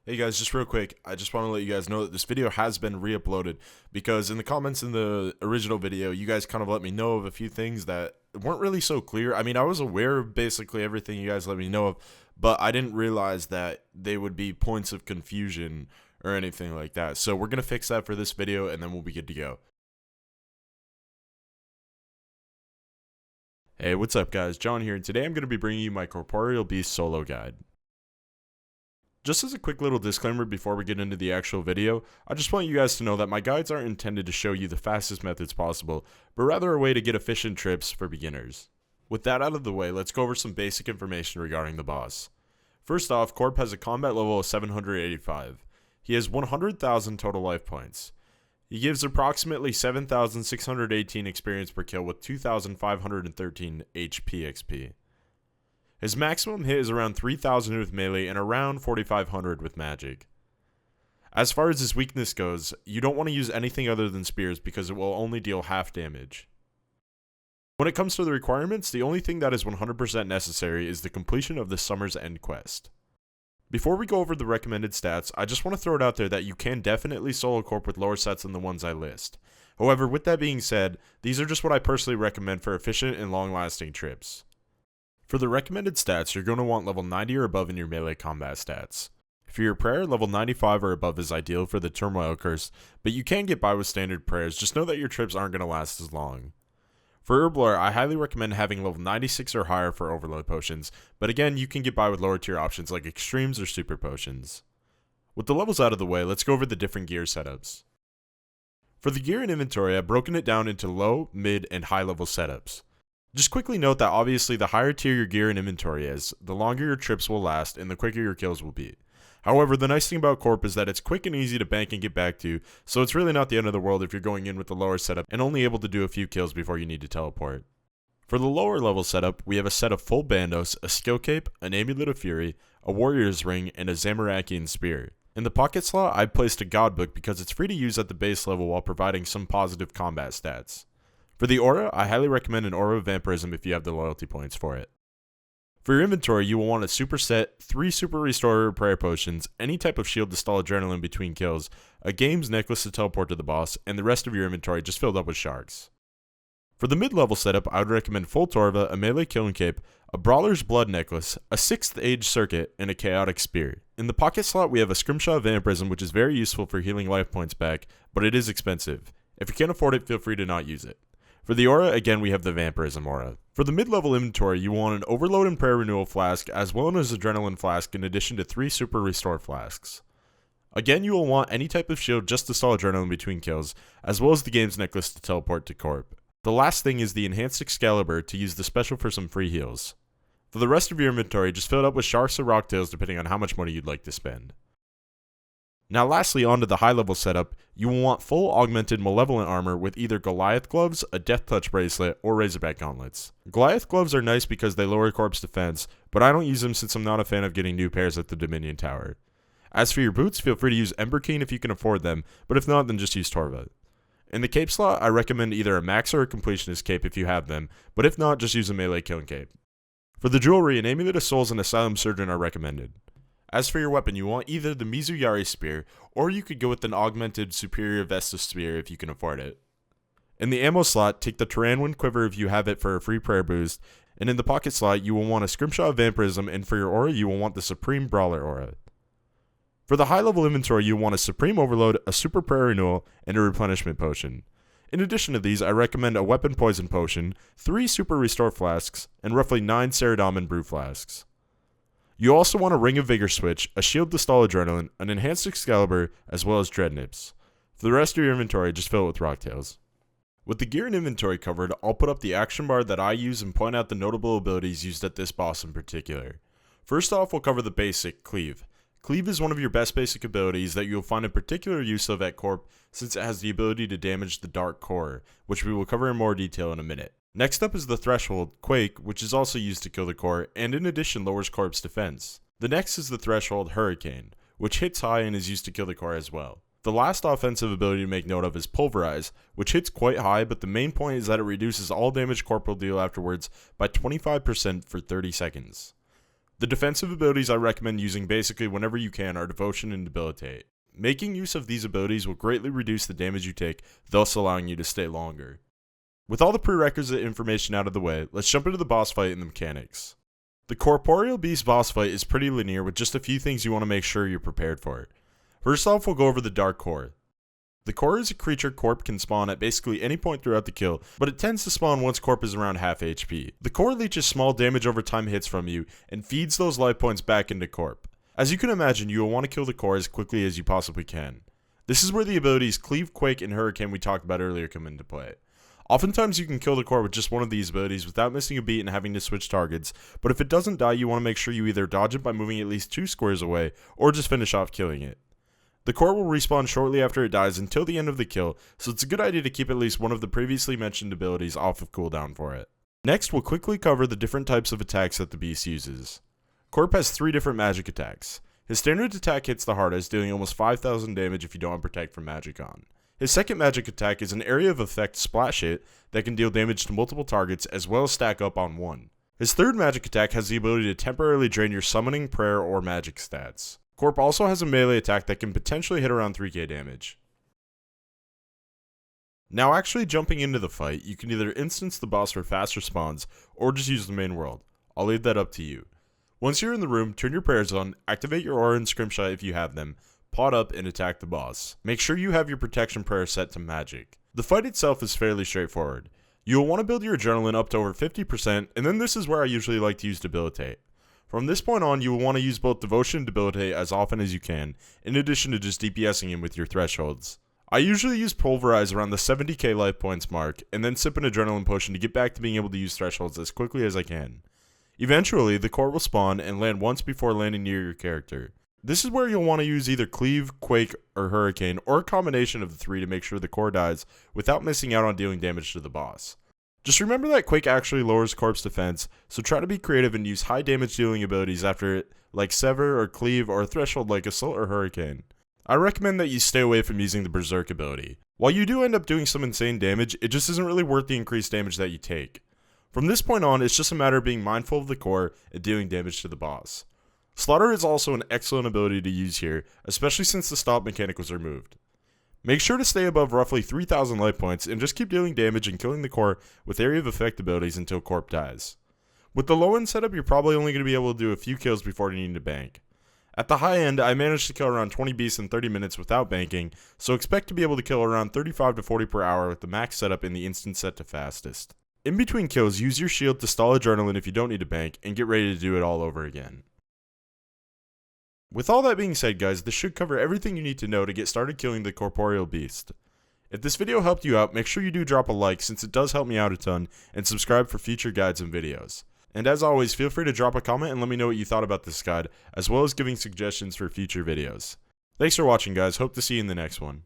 Hey guys, just real quick, I just want to let you guys know that this video has been re-uploaded because in the comments in the original video, you guys kind of let me know of a few things that weren't really so clear. I mean, I was aware of basically everything you guys let me know of, but I didn't realize that they would be points of confusion or anything like that. So we're going to fix that for this video and then we'll be good to go. Hey, what's up guys? John here, and today I'm going to be bringing you my Corporeal Beast solo guide. Just as a quick little disclaimer before we get into the actual video, I just want you guys to know that my guides aren't intended to show you the fastest methods possible, but rather a way to get efficient trips for beginners. With that out of the way, let's go over some basic information regarding the boss. First off, Corp has a combat level of 785. He has 100,000 total life points. He gives approximately 7,618 experience per kill with 2,513 HP XP. His maximum hit is around 3,000 with melee and around 4,500 with magic. As far as his weakness goes, you don't want to use anything other than spears because it will only deal half damage. When it comes to the requirements, the only thing that is 100% necessary is the completion of the Summer's End quest. Before we go over the recommended stats, I just want to throw it out there that you can definitely solo corp with lower stats than the ones I list. However, with that being said, these are just what I personally recommend for efficient and long-lasting trips. For the recommended stats, you're going to want level 90 or above in your melee combat stats. For your prayer, level 95 or above is ideal for the Turmoil Curse, but you can get by with standard prayers, just know that your trips aren't going to last as long. For Herb Lore, I highly recommend having level 96 or higher for overload potions, but again, you can get by with lower tier options like extremes or super potions. With the levels out of the way, let's go over the different gear setups. For the gear and inventory, I've broken it down into low, mid, and high level setups. Just quickly note that obviously the higher tier your gear and inventory is, the longer your trips will last and the quicker your kills will be. However, the nice thing about Corp is that it's quick and easy to bank and get back to, so it's really not the end of the world if you're going in with the lower setup and only able to do a few kills before you need to teleport. For the lower level setup, we have a set of full bandos, a skill cape, an amulet of fury, a warrior's ring, and a Zamorakian spear. In the pocket slot, I've placed a god book because it's free to use at the base level while providing some positive combat stats. For the aura, I highly recommend an aura of vampirism if you have the loyalty points for it. For your inventory, you will want a super set, 3 super restorer prayer potions, any type of shield to stall adrenaline between kills, a game's necklace to teleport to the boss, and the rest of your inventory just filled up with sharks. For the mid-level setup, I would recommend full Torva, a melee killing cape, a brawler's blood necklace, a 6th age circuit, and a chaotic spear. In the pocket slot, we have a scrimshaw of vampirism, which is very useful for healing life points back, but it is expensive. If you can't afford it, feel free to not use it. For the aura, again we have the vampirism aura. For the mid-level inventory, you want an overload and prayer renewal flask, as well as adrenaline flask in addition to 3 super restore flasks. Again, you will want any type of shield just to stall adrenaline between kills, as well as the game's necklace to teleport to Corp. The last thing is the enhanced Excalibur to use the special for some free heals. For the rest of your inventory, just fill it up with sharks or rocktails depending on how much money you'd like to spend. Now lastly, onto the high level setup, you will want full augmented malevolent armor with either Goliath gloves, a death touch bracelet, or Razorback gauntlets. Goliath gloves are nice because they lower Corp's defense, but I don't use them since I'm not a fan of getting new pairs at the Dominion Tower. As for your boots, feel free to use Emberkeen if you can afford them, but if not, then just use Torva. In the cape slot, I recommend either a max or a completionist cape if you have them, but if not, just use a melee killing cape. For the jewelry, an amulet of souls and Asylum Surgeon are recommended. As for your weapon, you want either the Mizuyari spear, or you could go with an augmented superior Vestus spear if you can afford it. In the ammo slot, take the Tyranwin quiver if you have it for a free prayer boost, and in the pocket slot, you will want a Scrimshaw of Vampirism, and for your aura, you will want the Supreme Brawler aura. For the high level inventory, you want a Supreme Overload, a Super Prayer Renewal, and a Replenishment Potion. In addition to these, I recommend a Weapon Poison Potion, 3 Super Restore Flasks, and roughly 9 Saradomin Brew Flasks. You also want a Ring of Vigor switch, a shield to stall adrenaline, an enhanced Excalibur, as well as Dread Nips. For the rest of your inventory, just fill it with rocktails. With the gear and inventory covered, I'll put up the action bar that I use and point out the notable abilities used at this boss in particular. First off, we'll cover the basic, Cleave. Cleave is one of your best basic abilities that you'll find a particular use of at Corp since it has the ability to damage the Dark Core, which we will cover in more detail in a minute. Next up is the Threshold, Quake, which is also used to kill the core, and in addition lowers Corp's defense. The next is the Threshold, Hurricane, which hits high and is used to kill the core as well. The last offensive ability to make note of is Pulverize, which hits quite high, but the main point is that it reduces all damage Corp will deal afterwards by 25% for 30 seconds. The defensive abilities I recommend using basically whenever you can are Devotion and Debilitate. Making use of these abilities will greatly reduce the damage you take, thus allowing you to stay longer. With all the prerequisite information out of the way, let's jump into the boss fight and the mechanics. The Corporeal Beast boss fight is pretty linear with just a few things you want to make sure you're prepared for. First off, we'll go over the Dark Core. The Core is a creature Corp can spawn at basically any point throughout the kill, but it tends to spawn once Corp is around half HP. The Core leeches small damage over time hits from you, and feeds those life points back into Corp. As you can imagine, you will want to kill the Core as quickly as you possibly can. This is where the abilities Cleave, Quake, and Hurricane we talked about earlier come into play. Oftentimes you can kill the Core with just one of these abilities without missing a beat and having to switch targets, but if it doesn't die, you want to make sure you either dodge it by moving at least 2 squares away, or just finish off killing it. The Core will respawn shortly after it dies until the end of the kill, so it's a good idea to keep at least one of the previously mentioned abilities off of cooldown for it. Next, we'll quickly cover the different types of attacks that the beast uses. Corp has 3 different magic attacks. His standard attack hits the hardest, dealing almost 5,000 damage if you don't have Protect from magic on. His second magic attack is an area of effect splash hit that can deal damage to multiple targets as well as stack up on one. His third magic attack has the ability to temporarily drain your summoning, prayer, or magic stats. Corp also has a melee attack that can potentially hit around 3k damage. Now actually jumping into the fight, you can either instance the boss for faster spawns, or just use the main world. I'll leave that up to you. Once you're in the room, turn your prayers on, activate your aura and scrimshot if you have them, pot up and attack the boss. Make sure you have your protection prayer set to magic. The fight itself is fairly straightforward. You will want to build your adrenaline up to over 50%, and then this is where I usually like to use Debilitate. From this point on, you will want to use both Devotion and Debilitate as often as you can, in addition to just DPSing him with your thresholds. I usually use Pulverize around the 70k life points mark, and then sip an adrenaline potion to get back to being able to use thresholds as quickly as I can. Eventually, the Core will spawn and land once before landing near your character. This is where you'll want to use either Cleave, Quake, or Hurricane, or a combination of the 3 to make sure the Core dies without missing out on dealing damage to the boss. Just remember that Quake actually lowers Corp's defense, so try to be creative and use high damage dealing abilities after it, like Sever or Cleave, or a threshold like Assault or Hurricane. I recommend that you stay away from using the Berserk ability. While you do end up doing some insane damage, it just isn't really worth the increased damage that you take. From this point on, it's just a matter of being mindful of the Core and dealing damage to the boss. Slaughter is also an excellent ability to use here, especially since the stop mechanic was removed. Make sure to stay above roughly 3,000 life points and just keep dealing damage and killing the Core with area of effect abilities until Corp dies. With the low end setup, you're probably only going to be able to do a few kills before needing to bank. At the high end, I managed to kill around 20 beasts in 30 minutes without banking, so expect to be able to kill around 35 to 40 per hour with the max setup in the instant set to fastest. In between kills, use your shield to stall adrenaline if you don't need to bank, and get ready to do it all over again. With all that being said, guys, this should cover everything you need to know to get started killing the Corporeal Beast. If this video helped you out, make sure you do drop a like since it does help me out a ton, and subscribe for future guides and videos. And as always, feel free to drop a comment and let me know what you thought about this guide, as well as giving suggestions for future videos. Thanks for watching, guys. Hope to see you in the next one.